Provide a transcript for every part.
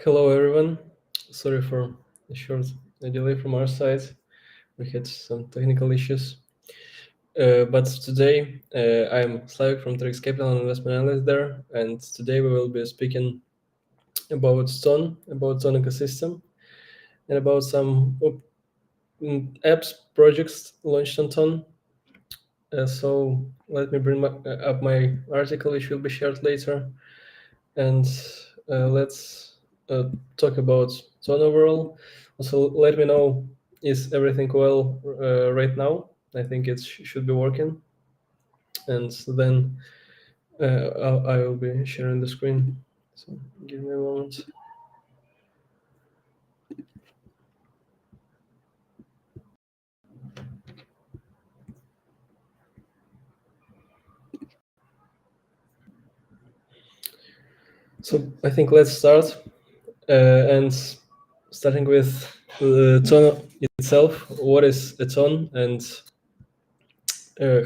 Hello, everyone. Sorry for the short delay from our side. We had some technical issues. But today, I'm Slavik from Trix Capital, an investment analyst there. And today we will be speaking about Ton ecosystem, and about some apps, projects launched on Ton. So let me bring up my article, which will be shared later. And let's talk about Ton overall. Also, let me know, is everything well right now? I think it should be working. And then I will be sharing the screen. So give me a moment. So I think let's start. And starting with Ton itself, what is a Ton and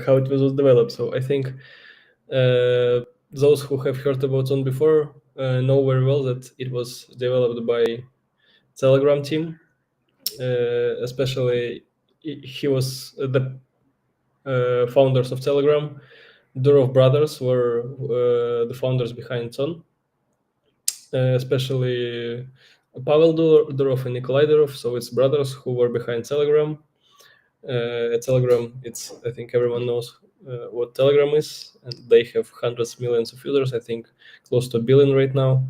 how it was developed. So I think those who have heard about Ton before know very well that it was developed by Telegram team. Especially, he was the founders of Telegram. Durov brothers were the founders behind Ton, especially Pavel Durov and Nikolai Durov. So it's brothers who were behind Telegram. Telegram, it's, I think everyone knows what Telegram is, and they have hundreds of millions of users. I think close to a billion right now.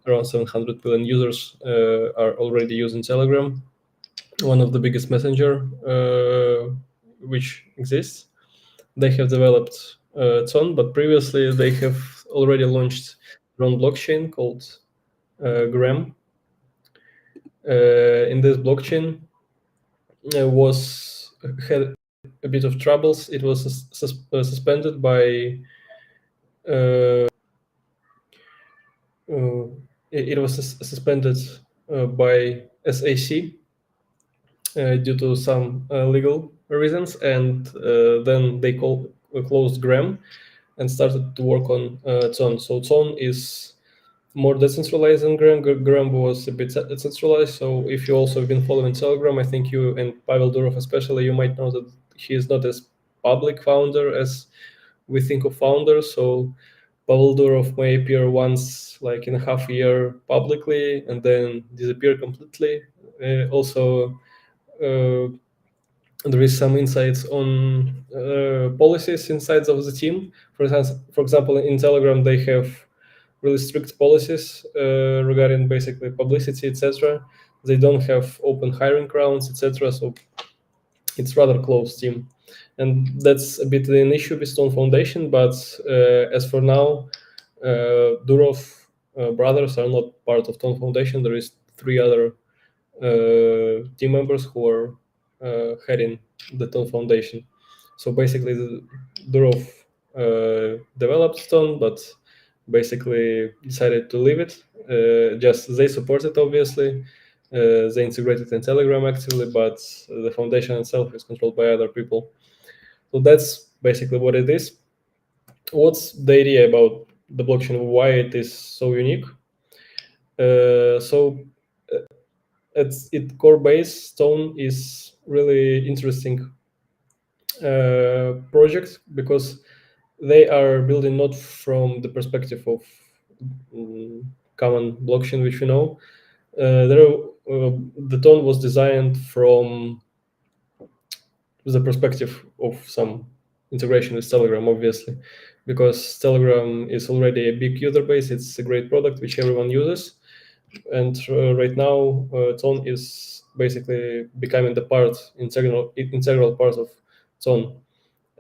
Around 700 million users are already using Telegram, one of the biggest messenger which exists. They have developed Ton, but previously they have already launched their own blockchain called Gram. In this blockchain was had a bit of troubles. It was suspended by it was suspended by SAC due to some legal reasons, and then they closed Gram and started to work on Ton. So Ton is more decentralized than Gram. Gram was a bit decentralized. So if you also have been following Telegram, I think you, and Pavel Durov especially, you might know that he is not as public founder as we think of founders. So Pavel Durov may appear once, like in a half year publicly, and then disappear completely. Also, there is some insights on policies inside of the team. For example, in Telegram, they have really strict policies regarding basically publicity, etc. They don't have open hiring rounds, etc. So it's rather close team, and that's a bit an issue with Stone Foundation. But as for now, Durov brothers are not part of Stone Foundation. There is three other team members who are heading the Stone Foundation. So basically, Durov developed Stone, but basically decided to leave it. Just they support it, obviously. They integrated in Telegram actively, but the foundation itself is controlled by other people. So that's basically what it is. What's the idea about the blockchain? Why it is so unique? So at its core base, Stone is really interesting project because they are building not from the perspective of common blockchain, which we know. The Ton was designed from the perspective of some integration with Telegram, obviously, because Telegram is already a big user base. It's a great product which everyone uses, and right now Ton is basically becoming the integral part of Ton.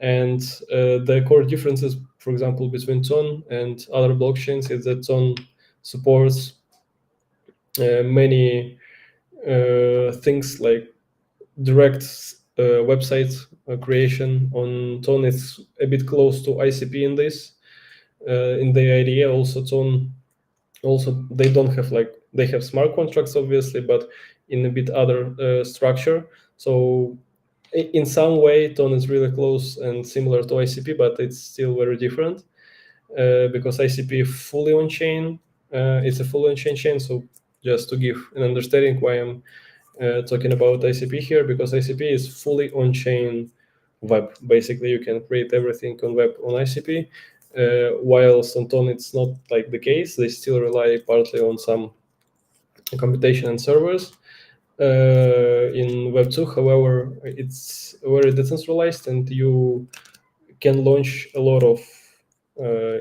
And the core differences, for example, between Ton and other blockchains is that Ton supports many things like direct website creation on Ton. It's a bit close to ICP in this. In the idea, also Ton, also they don't have they have smart contracts, obviously, but in a bit other structure. So in some way, Ton is really close and similar to ICP, but it's still very different because ICP is fully on chain, It's a full on-chain chain. So just to give an understanding why I'm talking about ICP here, because ICP is fully on-chain web. Basically, you can create everything on web on ICP. Whilst on Ton, it's not like the case. They still rely partly on some computation and servers. In Web 2, however, it's very decentralized, and you can launch a lot of,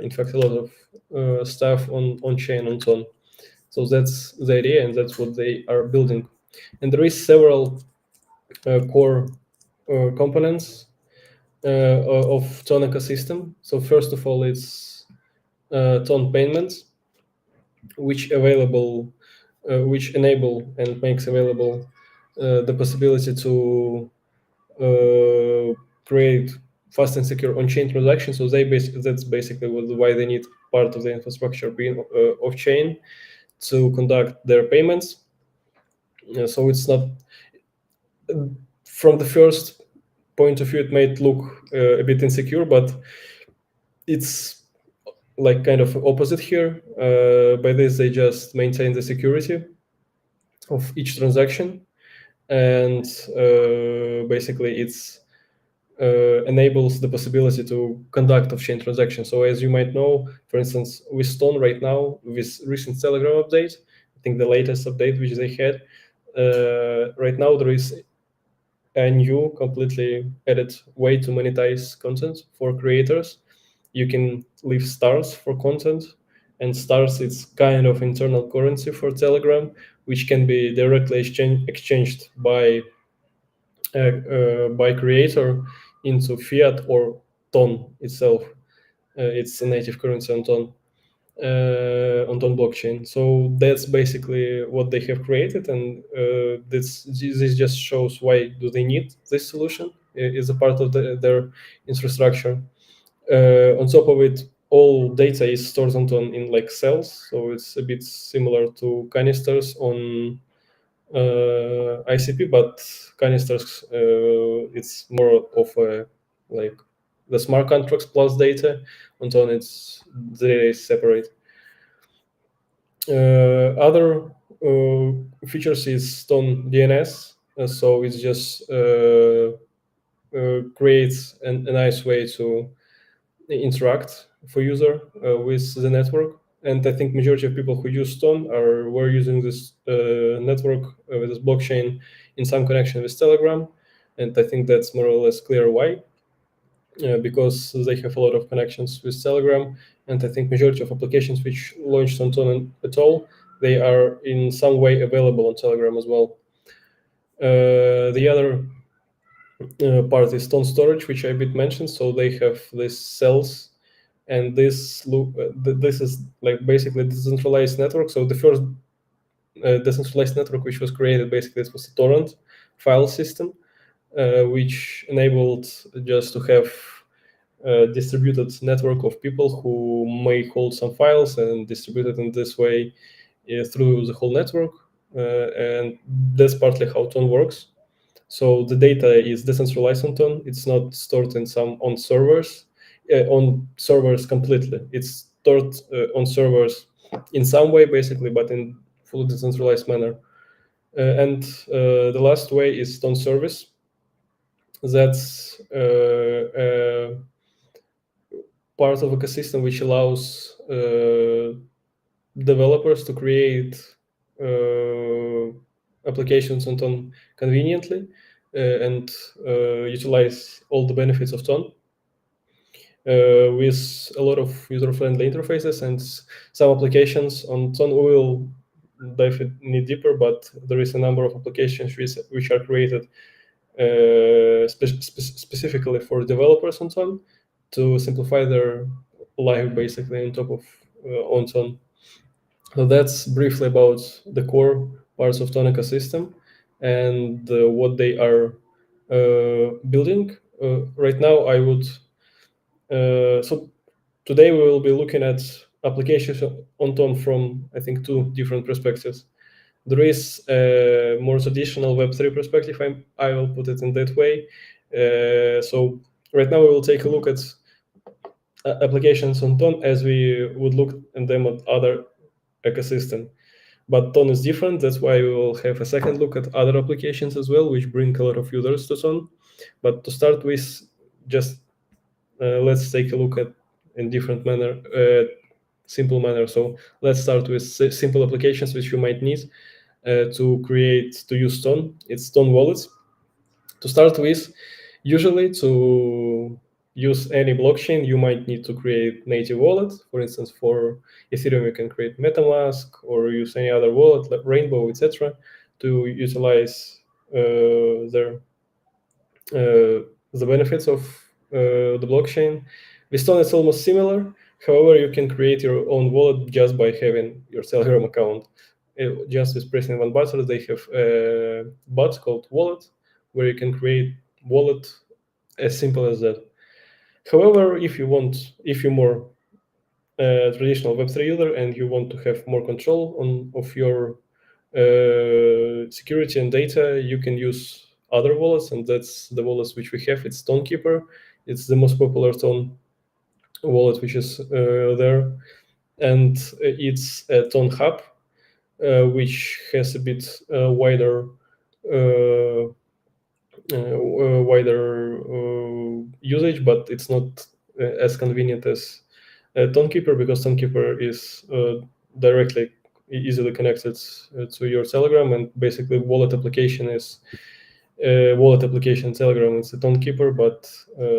in fact, a lot of stuff on chain on Ton. So that's the idea, and that's what they are building. And there is several core components of Ton ecosystem. So first of all, it's Ton payments, which enable and makes available the possibility to create fast and secure on-chain transactions. So that's basically why they need part of the infrastructure being off-chain to conduct their payments. So it's not, from the first point of view, it might look a bit insecure, but it's like kind of opposite here. By this, they just maintain the security of each transaction, and basically it's enables the possibility to conduct off-chain transactions. So as you might know, for instance, with Stone right now, with recent Telegram update, I think the latest update which they had, right now there is a new completely added way to monetize content for creators. You can leave stars for content, and stars it's kind of internal currency for Telegram, which can be directly exchanged by creator into fiat or Ton itself. It's a native currency on Ton blockchain. So that's basically what they have created, and this just shows why do they need this solution. Is a part of their infrastructure. On top of it, all data is stored on Ton in like cells, so it's a bit similar to canisters on ICP, but canisters it's more of a like the smart contracts plus data. On Ton, it's they separate. Other features is Ton DNS, so it's just creates a nice way to interact for user with the network. And I think majority of people who use Stone were using this network with this blockchain in some connection with Telegram, and I think that's more or less clear why, because they have a lot of connections with Telegram, and I think majority of applications which launched on Ton at all, they are in some way available on Telegram as well. The other part is Stone storage, which I bit mentioned. So they have these cells, and this is like basically decentralized network. So the first decentralized network which was created, basically this was a torrent file system, which enabled just to have a distributed network of people who may hold some files and distribute it in this way through the whole network. And that's partly how Ton works. So the data is decentralized on Ton. It's not stored in on servers completely. It's stored on servers in some way, basically, but in fully decentralized manner. And the last way is Ton service. That's part of ecosystem which allows developers to create applications on Ton conveniently and utilize all the benefits of Ton with a lot of user-friendly interfaces, and some applications on Ton will dive in deeper, but there is a number of applications which are created specifically for developers on Ton to simplify their life basically on top of on Ton. So that's briefly about the core parts of Ton ecosystem and what they are building. Right now, I would so today we will be looking at applications on Ton from, I think, two different perspectives. There is a more traditional Web3 perspective, I will put it in that way. So right now we will take a look at applications on Ton as we would look at them at other ecosystem. But Ton is different. That's why we will have a second look at other applications as well, which bring a lot of users to Ton. But to start with, just let's take a look at in different manner, simple manner. So let's start with simple applications which you might need to use Ton. It's Ton wallets. To start with, usually to use any blockchain, you might need to create native wallet. For instance, for Ethereum, you can create MetaMask or use any other wallet like Rainbow, etc., to utilize the benefits of the blockchain. With Stone, it's almost similar. However, you can create your own wallet just by having your Telegram account. Just with pressing one button, they have a bot called Wallet, where you can create wallet as simple as that. However, if you're more traditional Web3 user and you want to have more control of your security and data, you can use other wallets, and that's the wallets which we have. It's Stonekeeper. It's the most popular Stone wallet which is there, and it's a Ton Hub, which has a bit wider usage, but it's not as convenient as Tonekeeper, because Tonekeeper is directly easily connected to your Telegram, and basically wallet application is wallet application Telegram. It's a Tonekeeper, but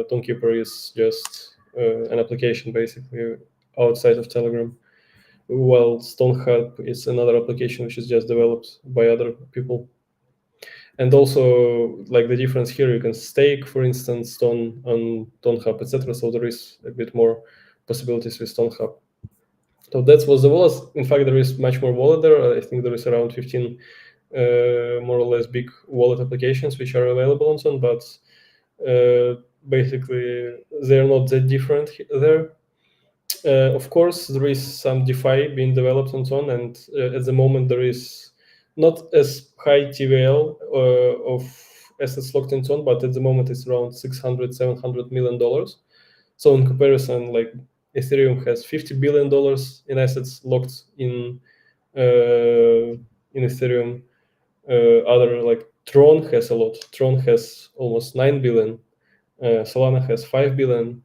Tonekeeper is just an application basically outside of Telegram, while StoneHub is another application which is just developed by other people. And also, like the difference here, you can stake, for instance, Stone on TonHub, etc. So there is a bit more possibilities with TonHub. So that was the wallet. In fact, there is much more wallet there. I think there is around 15 more or less big wallet applications which are available on Ton, but basically they're not that different there. Of course, there is some DeFi being developed on Ton, and at the moment there is not as high TVL of assets locked in Ton, but at the moment it's around $600-700 million. So in comparison, like Ethereum has $50 billion in assets locked in Ethereum. Other like Tron has a lot. Tron has almost 9 billion. Solana has $5 billion.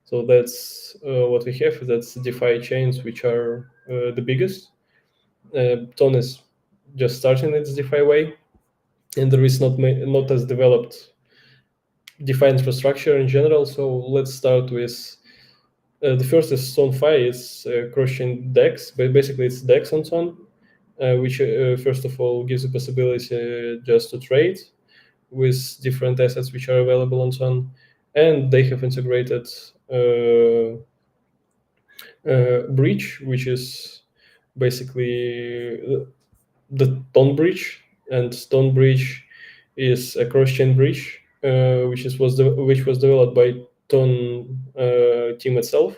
So that's what we have. That's DeFi chains which are the biggest. Ton is just starting its DeFi way, and there is not as developed DeFi infrastructure in general. So let's start with the first is StonFi. It's cross-chain DEX, but basically it's DEX on Ton, which first of all gives the possibility just to trade with different assets which are available on Ton, and they have integrated bridge, which is basically the Ton bridge, and Ton bridge is a cross-chain bridge, which was developed by Ton team itself.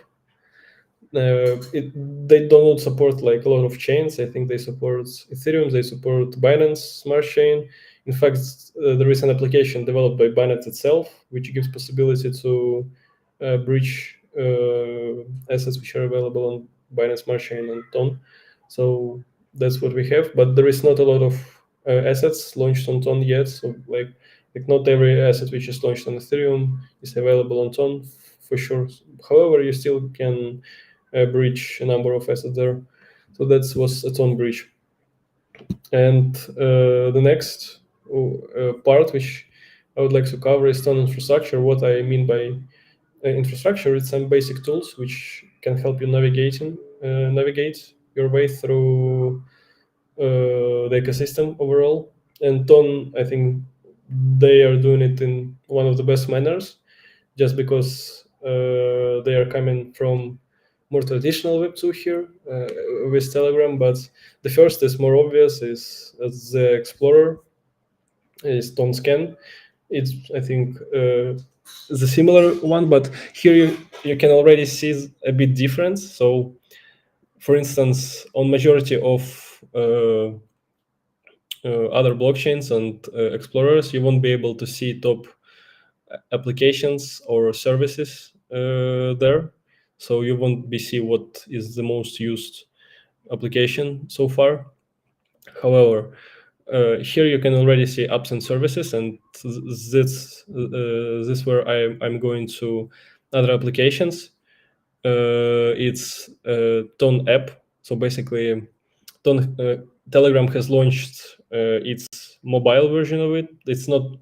They don't support like a lot of chains. I think they support Ethereum, they support Binance Smart Chain. In fact, there is an application developed by Binance itself, which gives possibility to bridge assets which are available on Binance Smart Chain and Ton. So that's what we have, but there is not a lot of assets launched on Ton yet. So like not every asset which is launched on Ethereum is available on Ton for sure. However, you still can bridge a number of assets there. So that was a Ton bridge. And the next part, which I would like to cover, is Ton infrastructure. What I mean by infrastructure, it's some basic tools which can help you navigate your way through the ecosystem overall. And Ton, I think they are doing it in one of the best manners, just because they are coming from more traditional Web2 here with Telegram. But the first is more obvious, is the Explorer, is Ton Scan. It's, I think, the similar one, but here you can already see a bit difference. So, for instance, on majority of other blockchains and explorers, you won't be able to see top applications or services there. So you won't be see what is the most used application so far. However, here you can already see apps and services, and this where I'm going to other applications. It's Ton app. So basically, Telegram has launched its mobile version of it. It's not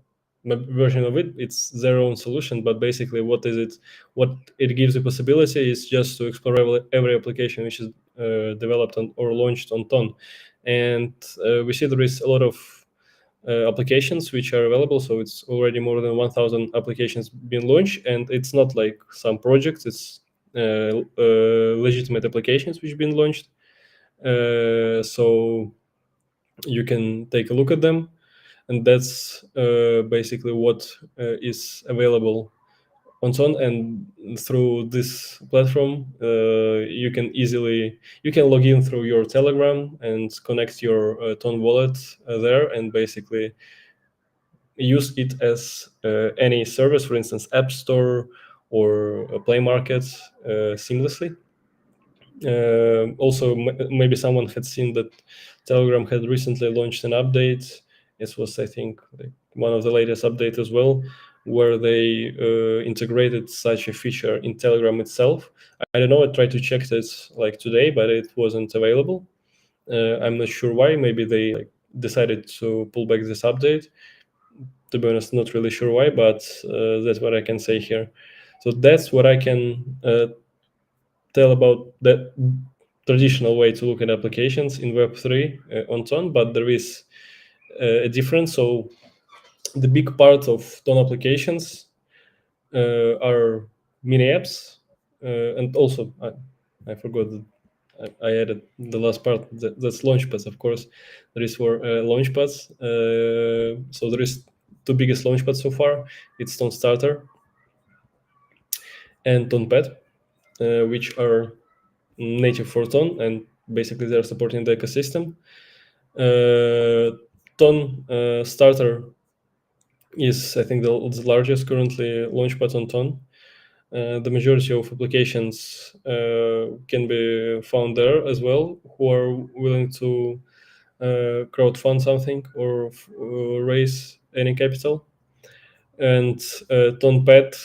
version of it; it's their own solution. But basically, what is it? What it gives the possibility is just to explore every application which is developed on, or launched on Ton, and we see there is a lot of applications which are available. So it's already more than 1,000 applications being launched, and it's not like some projects. It's legitimate applications which have been launched. So you can take a look at them, and that's basically what is available on Ton. And through this platform, you can log in through your Telegram and connect your Ton wallet there, and basically use it as any service, for instance, App Store or Play Market, seamlessly. Also, maybe someone had seen that Telegram had recently launched an update. It was, I think, like one of the latest updates as well, where they integrated such a feature in Telegram itself. I don't know. I tried to check this like today, but it wasn't available. I'm not sure why. Maybe they decided to pull back this update. To be honest, not really sure why, but that's what I can say here. So that's what I can tell about that traditional way to look at applications in Web3 on Ton, but there is a difference. So the big part of Ton applications are mini apps, and also I forgot that I added the last part. That's launchpads, of course. There is for launchpads. So there is two biggest launchpads so far. It's Ton Starter and Tonpad, which are native for Ton, and basically they're supporting the ecosystem. Ton Starter is, I think, the largest currently launchpad on Ton. The majority of applications can be found there as well, who are willing to crowdfund something or raise any capital. And Tonpad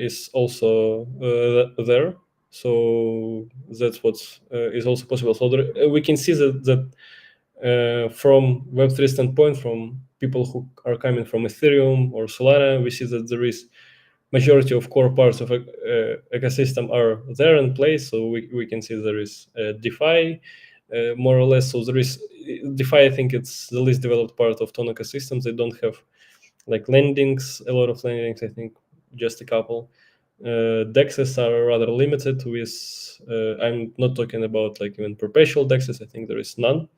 is also there, so that's what is also possible. So there, we can see that from Web3 standpoint, from people who are coming from Ethereum or Solana, we see that there is majority of core parts of ecosystem are there in place. So we can see there is DeFi, more or less. So there is DeFi. I think it's the least developed part of Ton ecosystems. They don't have like lendings, a lot of lendings. I think just a couple. Dexes are rather limited. With I'm not talking about like even perpetual dexes. I think there is none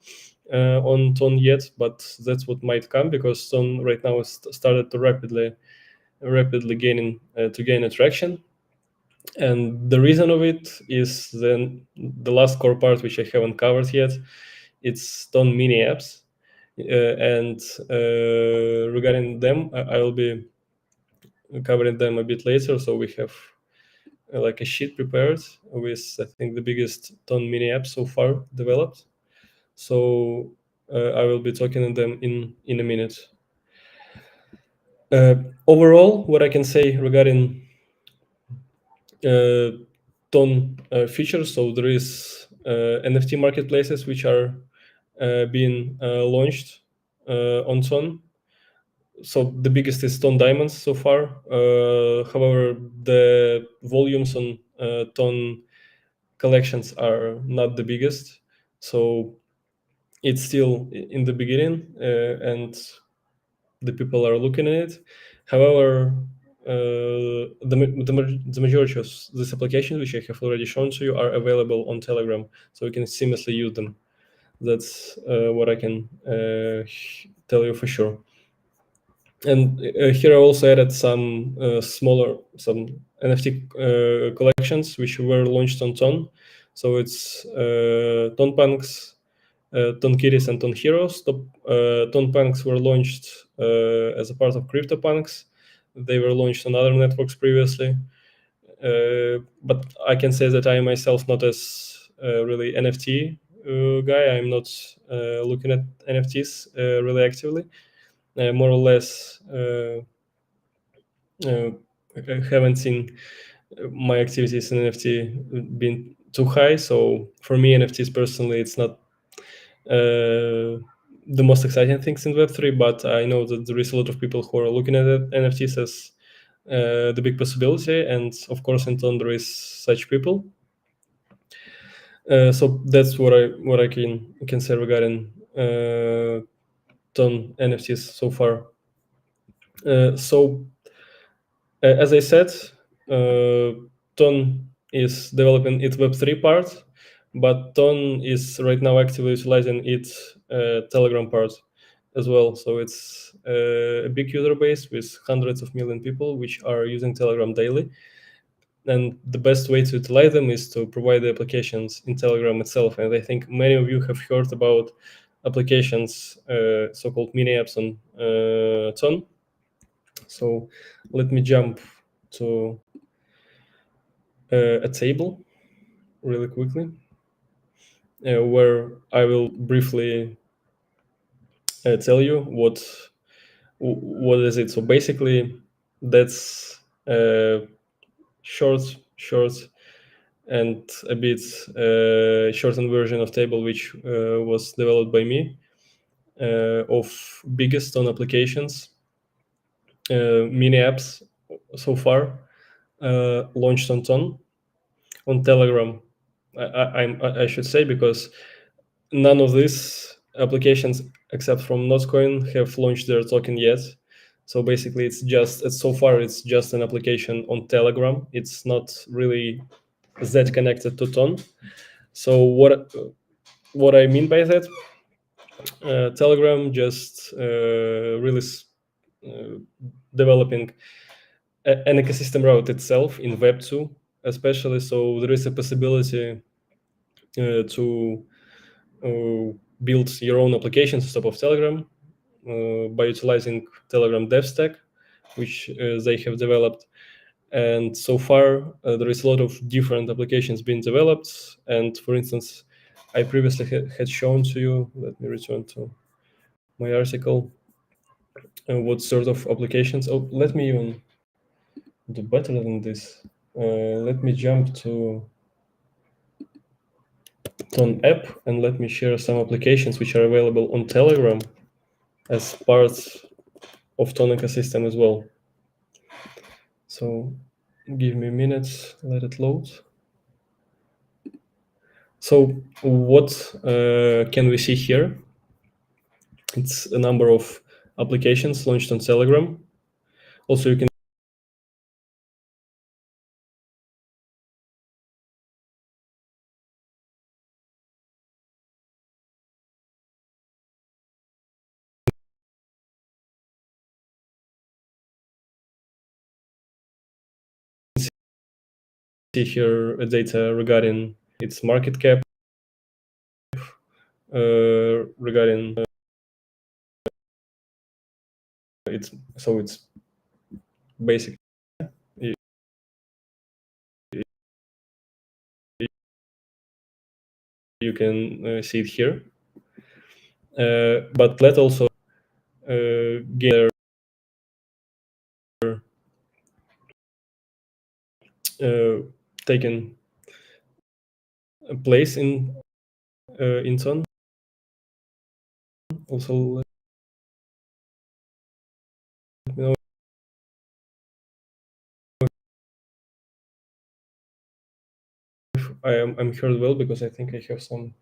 on Ton yet, but that's what might come, because Ton right now has started to rapidly gain attraction. And the reason of it is then the last core part, which I haven't covered yet. It's Ton mini apps, and regarding them, I will be covering them a bit later. So we have like a sheet prepared with, I think, the biggest Ton mini apps so far developed. So I will be talking on them in a minute. Overall, what I can say regarding Ton features, so there is NFT marketplaces which are being launched on Ton. So the biggest is Ton Diamonds so far. However, the volumes on Ton collections are not the biggest. So it's still in the beginning, and the people are looking at it. However, the majority of these applications, which I have already shown to you, are available on Telegram, so you can seamlessly use them. That's what I can tell you for sure. And here I also added some some NFT collections which were launched on Ton. So it's Ton Punks, Ton Kitties, and Ton Heroes. Ton Punks were launched as a part of CryptoPunks. They were launched on other networks previously. But I can say that I myself not as really NFT guy. I'm not looking at NFTs really actively. More or less, I haven't seen my activities in NFT being too high. So for me, NFTs personally, it's not the most exciting things in Web3. But I know that there is a lot of people who are looking at NFTs as the big possibility, and of course, in Ton there is such people. So that's what I can say regarding Ton NFTs so far. As I said, Ton is developing its Web3 part, but Ton is right now actively utilizing its Telegram part as well. So it's a big user base with hundreds of million people which are using Telegram daily. And the best way to utilize them is to provide the applications in Telegram itself. And I think many of you have heard about applications, so-called mini apps on Ton. So let me jump to a table really quickly, where I will briefly tell you what is it. So basically, that's a short and a bit shortened version of table which was developed by me of biggest on applications, mini apps so far launched on Ton on Telegram. I should say, because none of these applications except from Notcoin have launched their token yet. So basically, so far it's just an application on Telegram. It's not really that connected to Ton. So what I mean by that, Telegram just really developing an ecosystem around itself in Web 2, especially. So there is a possibility to build your own applications on top of Telegram by utilizing Telegram dev stack, which they have developed. And so far, there is a lot of different applications being developed. And for instance, I previously had shown to you, let me return to my article, what sort of applications. Oh, let me even do better than this. Let me jump to Ton app and let me share some applications which are available on Telegram as part of Ton ecosystem as well. So give me minutes, let it load. So what can we see here? It's a number of applications launched on Telegram. Also, you can see here data regarding its market cap, regarding it's basic. You, you can see it here, but let also get taken a place in Sun. Also, let me know if I'm heard well, because I think I have some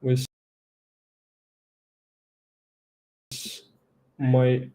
with my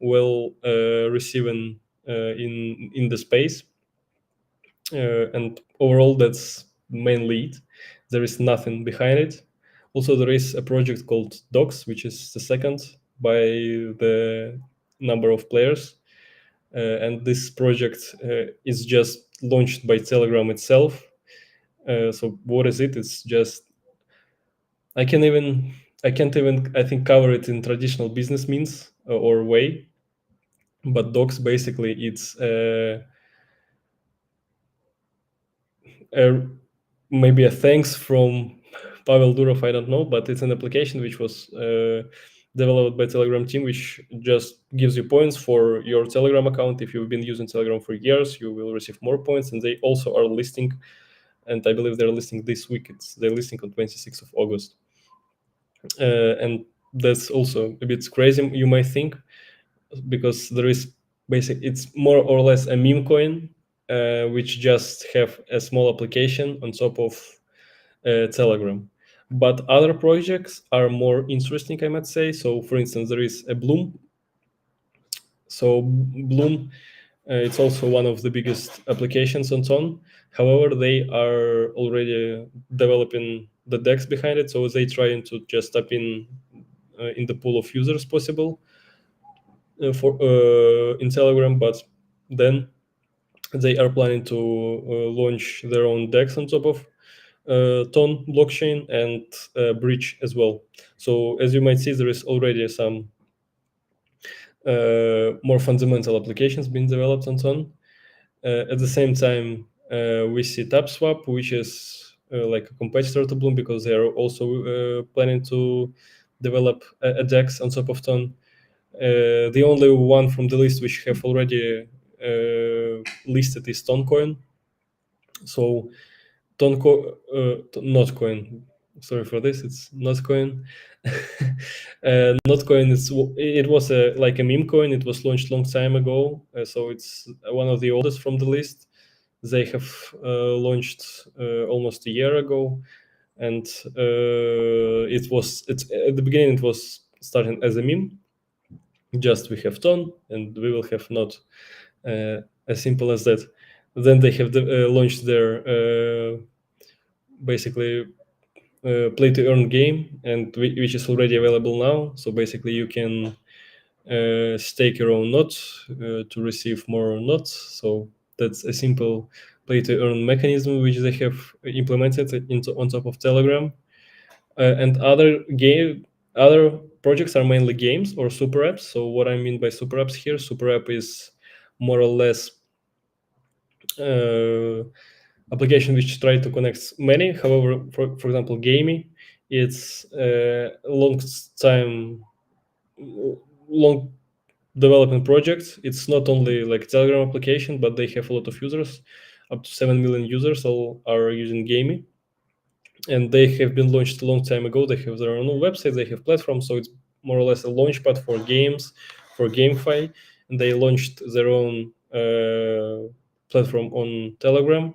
well receiving in the space. And overall, that's mainly it. There is nothing behind it. Also, there is a project called Docs, which is the second by the number of players. And this project is just launched by Telegram itself. So what is it? It's just I can even I can't even I think cover it in traditional business means or way. But Docs basically it's a maybe a thanks from Pavel Durov, I don't know, but it's an application which was developed by Telegram team, which just gives you points for your Telegram account. If you've been using Telegram for years, you will receive more points, and they also are listing, and I believe they're listing this week. They're listing on 26th of August, and that's also a bit crazy, you might think, because there is it's more or less a meme coin, which just have a small application on top of Telegram. But other projects are more interesting, I might say. So, for instance, there is a Bloom. So, Bloom, it's also one of the biggest applications on Ton. However, they are already developing the DEX behind it, so they trying to just tap in the pool of users possible for in Telegram. But then they are planning to launch their own DEX on top of Ton blockchain and Bridge as well. So as you might see, there is already some more fundamental applications being developed on Ton. At the same time, we see TapSwap, which is like a competitor to Bloom because they are also planning to develop a DEX on top of Ton. The only one from the list which have already listed is Toncoin. So not coin. Sorry for this. It's not coin. Not coin. It was like a meme coin. It was launched long time ago, so it's one of the oldest from the list. They have launched almost a year ago, and it's at the beginning it was starting as a meme. Just we have Ton, and we will have not. As simple as that. Then they have launched their basically play to earn game, and which is already available now. So basically, you can stake your own NOT to receive more NOTs. So that's a simple play to earn mechanism which they have implemented on top of Telegram. And other projects are mainly games or super apps. So what I mean by super apps here, super app is more or less application which try to connect many. However, for example, gaming, it's a long development project. It's not only like Telegram application, but they have a lot of users. Up to 7 million users all are using gaming, and they have been launched a long time ago. They have their own website, they have platforms, so it's more or less a launchpad for games, for GameFi, and they launched their own platform on Telegram.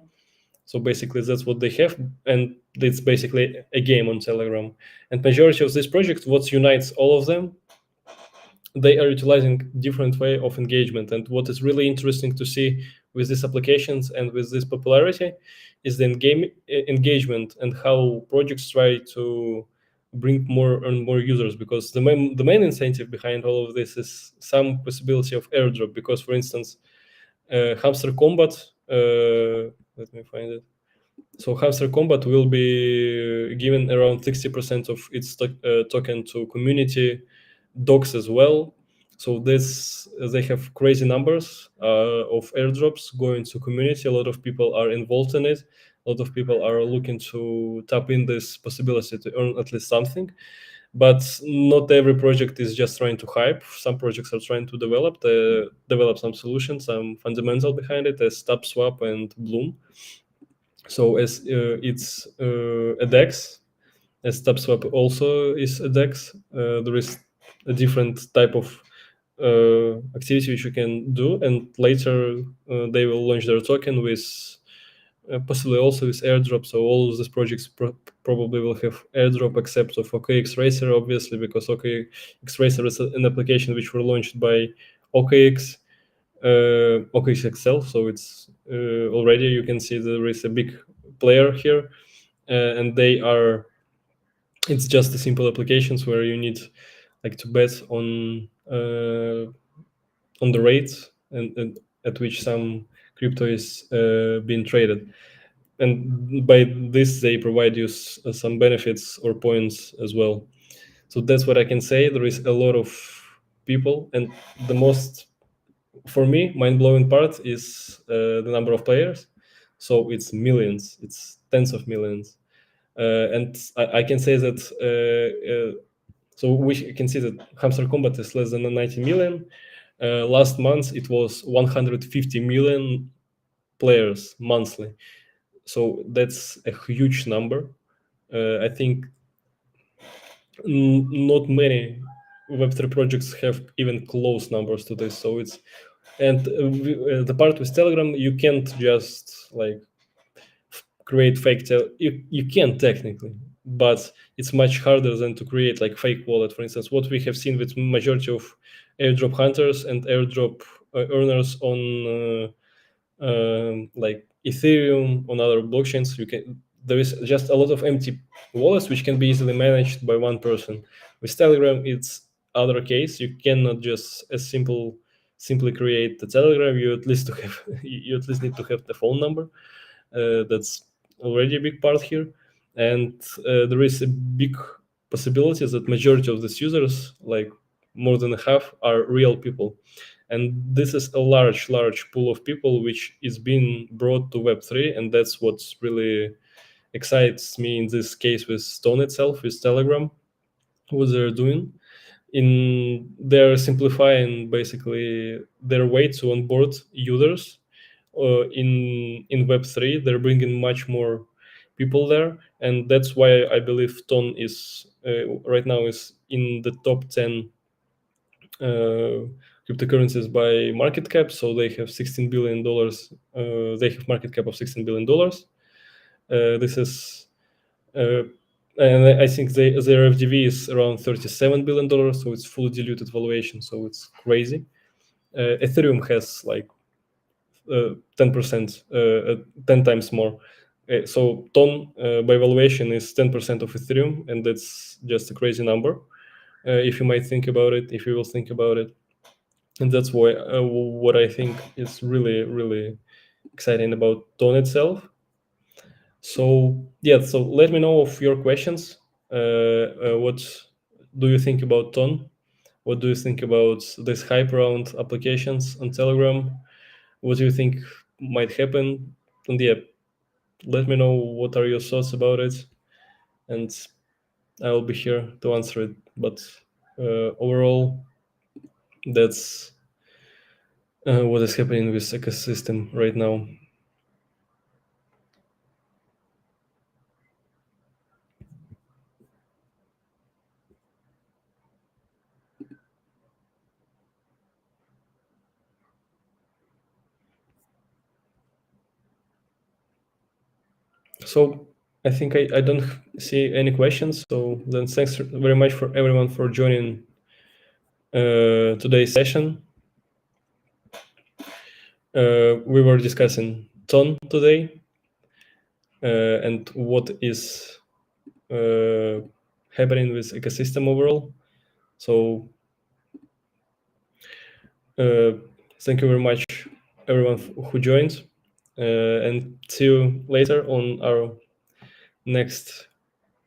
So basically, that's what they have, and it's basically a game on Telegram. And majority of this project, what unites all of them, they are utilizing different way of engagement. And what is really interesting to see with these applications and with this popularity is the engagement and how projects try to bring more and more users, because the main incentive behind all of this is some possibility of airdrop. Because for instance, Hamster Combat, let me find it. So Hamster Combat will be given around 60% of its token to community docs as well. So this they have crazy numbers of airdrops going to community. A lot of people are involved in it. A lot of people are looking to tap in this possibility to earn at least something. But not every project is just trying to hype. Some projects are trying to develop some solutions, some fundamental behind it, as TapSwap and Bloom. So as it's a DEX, as TapSwap also is a DEX, there is a different type of activity which you can do, and later they will launch their token with possibly also with airdrop. So all of these projects probably will have airdrop, except of OKX Racer, obviously, because OKX Racer is an application which were launched by OKX, OKX Excel. So it's already, you can see there is a big player here, and they are. It's just a simple applications where you need like to bet on the rates and at which some crypto is being traded, and by this they provide you some benefits or points as well. So that's what I can say. There is a lot of people, and the most, for me, mind-blowing part is the number of players. So it's millions, it's tens of millions, and I can say that so we can see that Hamster Combat is less than 90 million. Last month it was 150 million players monthly. So that's a huge number. I think not many Web3 projects have even close numbers to this. So it's, and the part with Telegram, you can't just like create fake you can technically, but it's much harder than to create like fake wallet. For instance, what we have seen with majority of airdrop hunters and airdrop earners on like Ethereum, on other blockchains, there is just a lot of empty wallets which can be easily managed by one person. With Telegram, it's other case. You cannot just as simply create the Telegram. You at least to have you at least need to have the phone number. That's already a big part here, and there is a big possibility that majority of these users, like more than half, are real people, and this is a large pool of people which is being brought to Web3, and that's what's really excites me in this case with Stone itself, with Telegram, what they're doing. They're simplifying basically their way to onboard users in Web3. They're bringing much more people there, and that's why I believe Ton is right now is in the top 10 cryptocurrencies by market cap. So they have $16 billion. They have market cap of $16 billion. This is, and I think their FDV is around $37 billion. So it's fully diluted valuation. So it's crazy. Ethereum has like 10%, 10 times more. So Ton by valuation is 10% of Ethereum, and that's just a crazy number. If you might think about it, if you will think about it, and that's why what I think is really exciting about Ton itself. So yeah, so let me know of your questions. What do you think about Ton? What do you think about this hype around applications on Telegram? What do you think might happen? And yeah, let me know what are your thoughts about it, and I will be here to answer it. But overall, that's what is happening with ecosystem right now. So I think I don't see any questions. So then thanks very much for everyone for joining today's session. We were discussing Ton today and what is happening with ecosystem overall. So thank you very much, everyone who joined, and see you later on our next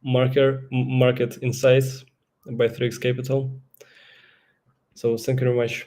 market insights by 3x Capital. So thank you very much.